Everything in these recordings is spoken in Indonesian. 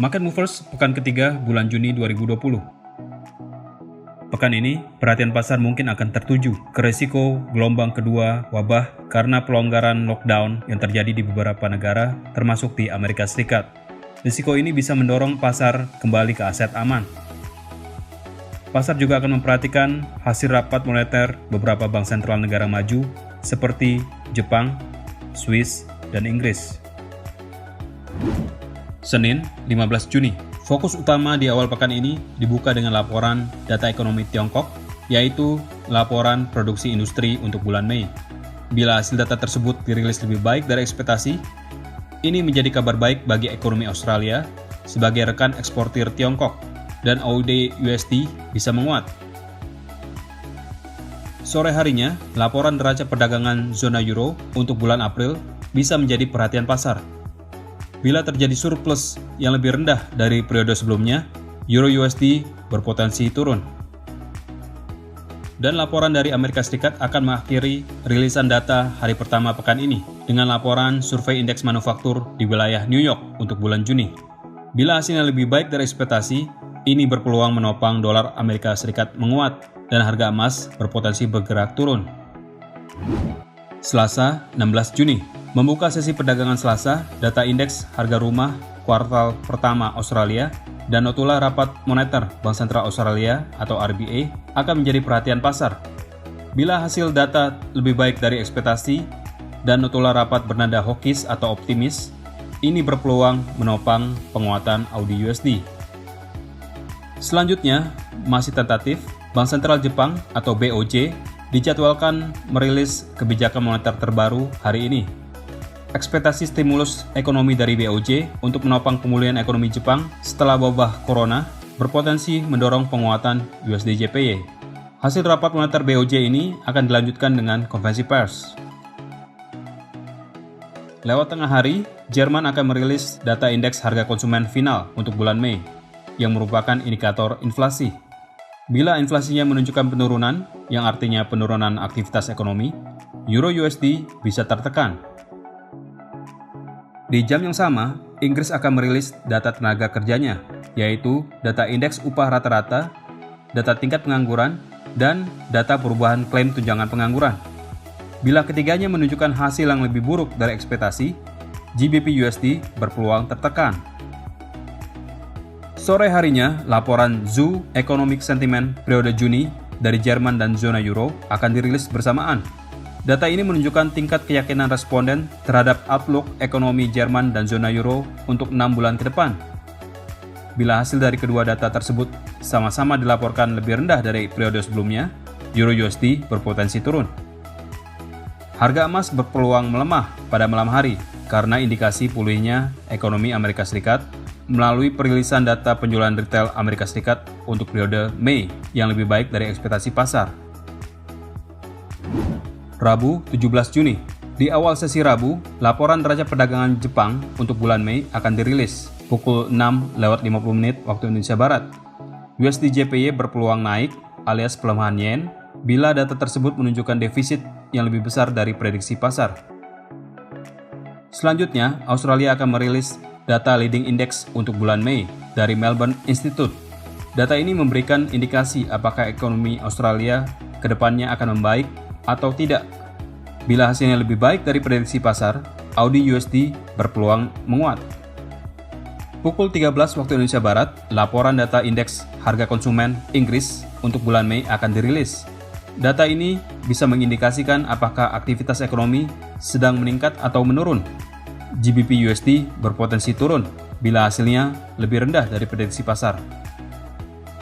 Market Movers pekan ketiga bulan Juni 2020. Pekan ini, perhatian pasar mungkin akan tertuju ke resiko gelombang kedua wabah karena pelonggaran lockdown yang terjadi di beberapa negara, termasuk di Amerika Serikat. Risiko ini bisa mendorong pasar kembali ke aset aman. Pasar juga akan memperhatikan hasil rapat moneter beberapa bank sentral negara maju seperti Jepang, Swiss, dan Inggris. Senin, 15 Juni. Fokus utama di awal pekan ini dibuka dengan laporan data ekonomi Tiongkok, yaitu laporan produksi industri untuk bulan Mei. Bila hasil data tersebut dirilis lebih baik dari ekspektasi, ini menjadi kabar baik bagi ekonomi Australia sebagai rekan eksportir Tiongkok, dan AUD USD bisa menguat. Sore harinya, laporan neraca perdagangan zona euro untuk bulan April bisa menjadi perhatian pasar. Bila terjadi surplus yang lebih rendah dari periode sebelumnya, euro USD berpotensi turun. Dan laporan dari Amerika Serikat akan mengakhiri rilisan data hari pertama pekan ini dengan laporan survei indeks manufaktur di wilayah New York untuk bulan Juni. Bila hasilnya lebih baik dari ekspektasi, ini berpeluang menopang dolar Amerika Serikat menguat dan harga emas berpotensi bergerak turun. Selasa, 16 Juni. Membuka sesi perdagangan Selasa, data indeks harga rumah kuartal pertama Australia dan notula rapat moneter Bank Sentral Australia atau RBA akan menjadi perhatian pasar. Bila hasil data lebih baik dari ekspektasi dan notula rapat bernada hawkish atau optimis, ini berpeluang menopang penguatan AUD USD. Selanjutnya, masih tentatif, Bank Sentral Jepang atau BOJ dijadwalkan merilis kebijakan moneter terbaru hari ini. Ekspektasi stimulus ekonomi dari BOJ untuk menopang pemulihan ekonomi Jepang setelah wabah corona berpotensi mendorong penguatan USD JPY. Hasil rapat moneter BOJ ini akan dilanjutkan dengan konferensi pers. Lewat tengah hari, Jerman akan merilis data indeks harga konsumen final untuk bulan Mei, yang merupakan indikator inflasi. Bila inflasinya menunjukkan penurunan, yang artinya penurunan aktivitas ekonomi, euro USD bisa tertekan. Di jam yang sama, Inggris akan merilis data tenaga kerjanya, yaitu data indeks upah rata-rata, data tingkat pengangguran, dan data perubahan klaim tunjangan pengangguran. Bila ketiganya menunjukkan hasil yang lebih buruk dari ekspektasi, GBP USD berpeluang tertekan. Sore harinya, laporan ZEW Economic Sentiment periode Juni dari Jerman dan zona euro akan dirilis bersamaan. Data ini menunjukkan tingkat keyakinan responden terhadap outlook ekonomi Jerman dan zona euro untuk 6 bulan ke depan. Bila hasil dari kedua data tersebut sama-sama dilaporkan lebih rendah dari periode sebelumnya, euro USD berpotensi turun. Harga emas berpeluang melemah pada malam hari karena indikasi pulihnya ekonomi Amerika Serikat melalui perilisan data penjualan retail Amerika Serikat untuk periode Mei yang lebih baik dari ekspektasi pasar. Rabu, 17 Juni. Di awal sesi Rabu, laporan neraca perdagangan Jepang untuk bulan Mei akan dirilis pukul 6:50 waktu Indonesia Barat. USD JPY berpeluang naik alias pelemahan yen bila data tersebut menunjukkan defisit yang lebih besar dari prediksi pasar. Selanjutnya, Australia akan merilis data leading index untuk bulan Mei dari Melbourne Institute. Data ini memberikan indikasi apakah ekonomi Australia ke depannya akan membaik atau tidak. Bila hasilnya lebih baik dari prediksi pasar, AUD USD berpeluang menguat. Pukul 13 waktu Indonesia Barat, laporan data indeks harga konsumen Inggris untuk bulan Mei akan dirilis. Data ini bisa mengindikasikan apakah aktivitas ekonomi sedang meningkat atau menurun. GBP USD berpotensi turun bila hasilnya lebih rendah dari prediksi pasar.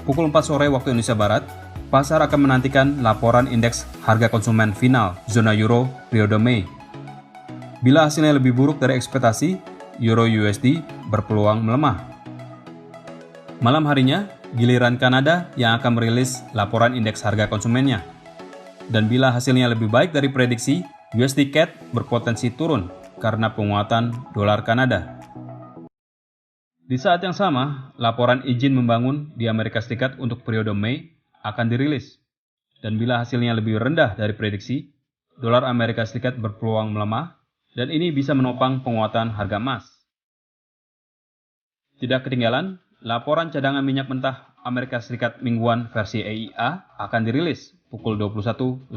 Pukul 4 sore waktu Indonesia Barat, pasar akan menantikan laporan indeks harga konsumen final zona euro periode Mei. Bila hasilnya lebih buruk dari ekspektasi, euro USD berpeluang melemah. Malam harinya, giliran Kanada yang akan merilis laporan indeks harga konsumennya. Dan bila hasilnya lebih baik dari prediksi, USD CAD berpotensi turun karena penguatan dolar Kanada. Di saat yang sama, laporan izin membangun di Amerika Serikat untuk periode Mei akan dirilis. Dan bila hasilnya lebih rendah dari prediksi, dolar Amerika Serikat berpeluang melemah, dan ini bisa menopang penguatan harga emas. Tidak ketinggalan, laporan cadangan minyak mentah Amerika Serikat mingguan versi EIA akan dirilis pukul 21:30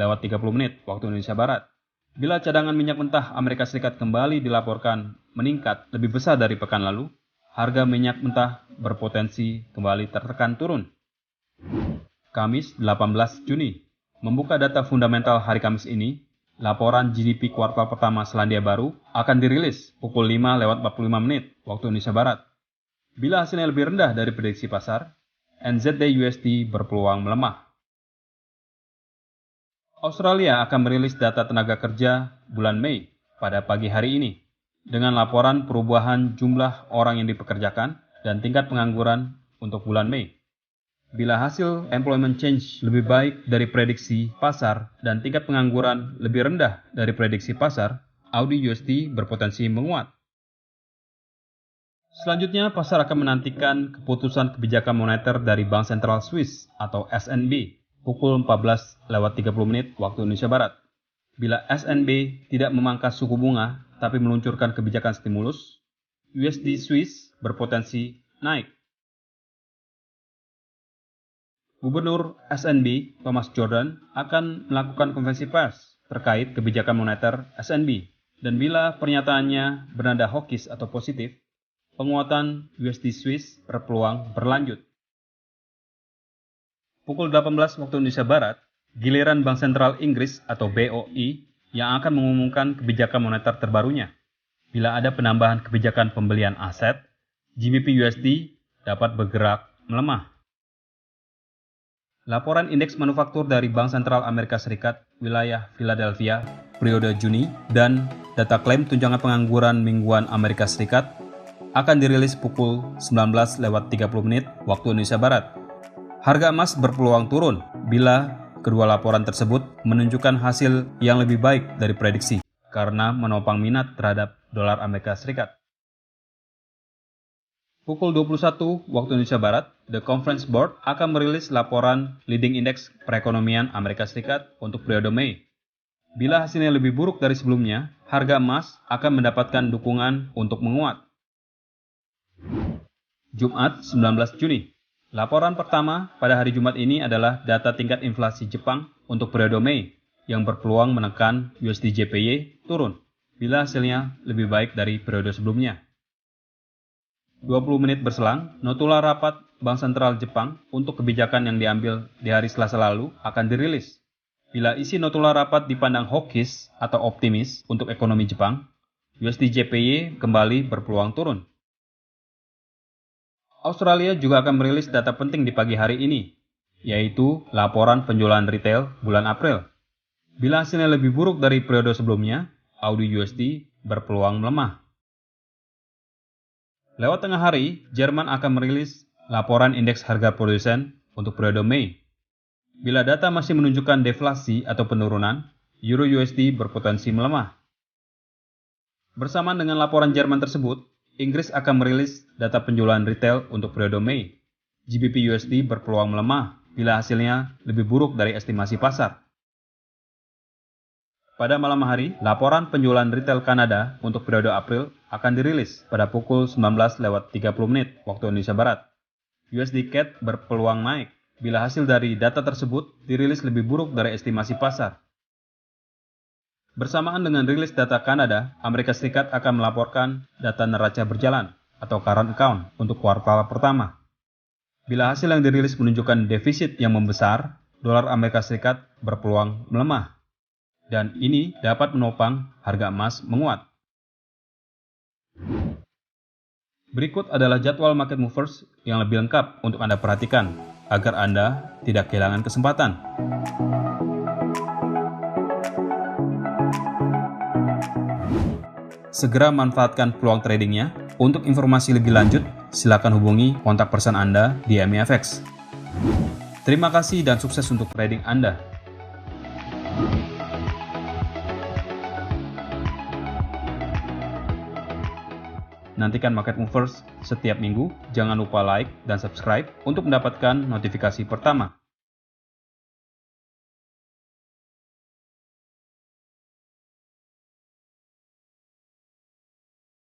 waktu Indonesia Barat. Bila cadangan minyak mentah Amerika Serikat kembali dilaporkan meningkat lebih besar dari pekan lalu, harga minyak mentah berpotensi kembali tertekan turun. Kamis 18 Juni, membuka data fundamental hari Kamis ini, laporan GDP kuartal pertama Selandia Baru akan dirilis pukul 5:45 waktu Indonesia Barat. Bila hasilnya lebih rendah dari prediksi pasar, NZD/USD berpeluang melemah. Australia akan merilis data tenaga kerja bulan Mei pada pagi hari ini, dengan laporan perubahan jumlah orang yang dipekerjakan dan tingkat pengangguran untuk bulan Mei. Bila hasil employment change lebih baik dari prediksi pasar dan tingkat pengangguran lebih rendah dari prediksi pasar, AUD/USD berpotensi menguat. Selanjutnya, pasar akan menantikan keputusan kebijakan moneter dari Bank Sentral Swiss atau SNB pukul 14:30 waktu Indonesia Barat. Bila SNB tidak memangkas suku bunga tapi meluncurkan kebijakan stimulus, USD Swiss berpotensi naik. Gubernur SNB, Thomas Jordan, akan melakukan konferensi pers terkait kebijakan moneter SNB, dan bila pernyataannya bernada hawkish atau positif, penguatan USD Swiss berpeluang berlanjut. Pukul 18 waktu Indonesia Barat, giliran Bank Sentral Inggris atau BOE yang akan mengumumkan kebijakan moneter terbarunya. Bila ada penambahan kebijakan pembelian aset, GBP USD dapat bergerak melemah. Laporan indeks manufaktur dari Bank Sentral Amerika Serikat wilayah Philadelphia periode Juni dan data klaim tunjangan pengangguran mingguan Amerika Serikat akan dirilis pukul 19:30 waktu Indonesia Barat. Harga emas berpeluang turun bila kedua laporan tersebut menunjukkan hasil yang lebih baik dari prediksi karena menopang minat terhadap dolar Amerika Serikat. Pukul 21 waktu Indonesia Barat, The Conference Board akan merilis laporan leading index perekonomian Amerika Serikat untuk periode Mei. Bila hasilnya lebih buruk dari sebelumnya, harga emas akan mendapatkan dukungan untuk menguat. Jumat 19 Juni. Laporan pertama pada hari Jumat ini adalah data tingkat inflasi Jepang untuk periode Mei yang berpeluang menekan USD JPY turun bila hasilnya lebih baik dari periode sebelumnya. 20 menit berselang, notula rapat Bank Sentral Jepang untuk kebijakan yang diambil di hari Selasa lalu akan dirilis. Bila isi notula rapat dipandang hawkish atau optimis untuk ekonomi Jepang, USD JPY kembali berpeluang turun. Australia juga akan merilis data penting di pagi hari ini, yaitu laporan penjualan retail bulan April. Bila hasilnya lebih buruk dari periode sebelumnya, AUD/USD berpeluang melemah. Lewat tengah hari, Jerman akan merilis laporan indeks harga produsen untuk periode Mei. Bila data masih menunjukkan deflasi atau penurunan, Euro/USD berpotensi melemah. Bersamaan dengan laporan Jerman tersebut, Inggris akan merilis data penjualan retail untuk periode Mei. GBP USD berpeluang melemah bila hasilnya lebih buruk dari estimasi pasar. Pada malam hari, laporan penjualan retail Kanada untuk periode April akan dirilis pada pukul 19:30 waktu Indonesia Barat. USD CAD berpeluang naik bila hasil dari data tersebut dirilis lebih buruk dari estimasi pasar. Bersamaan dengan rilis data Kanada, Amerika Serikat akan melaporkan data neraca berjalan atau current account untuk kuartal pertama. Bila hasil yang dirilis menunjukkan defisit yang membesar, dolar Amerika Serikat berpeluang melemah. Dan ini dapat menopang harga emas menguat. Berikut adalah jadwal market movers yang lebih lengkap untuk Anda perhatikan agar Anda tidak kehilangan kesempatan. Segera manfaatkan peluang tradingnya. Untuk informasi lebih lanjut, silakan hubungi kontak person Anda di MEFX. Terima kasih dan sukses untuk trading Anda. Nantikan Market Movers setiap minggu. Jangan lupa like dan subscribe untuk mendapatkan notifikasi pertama.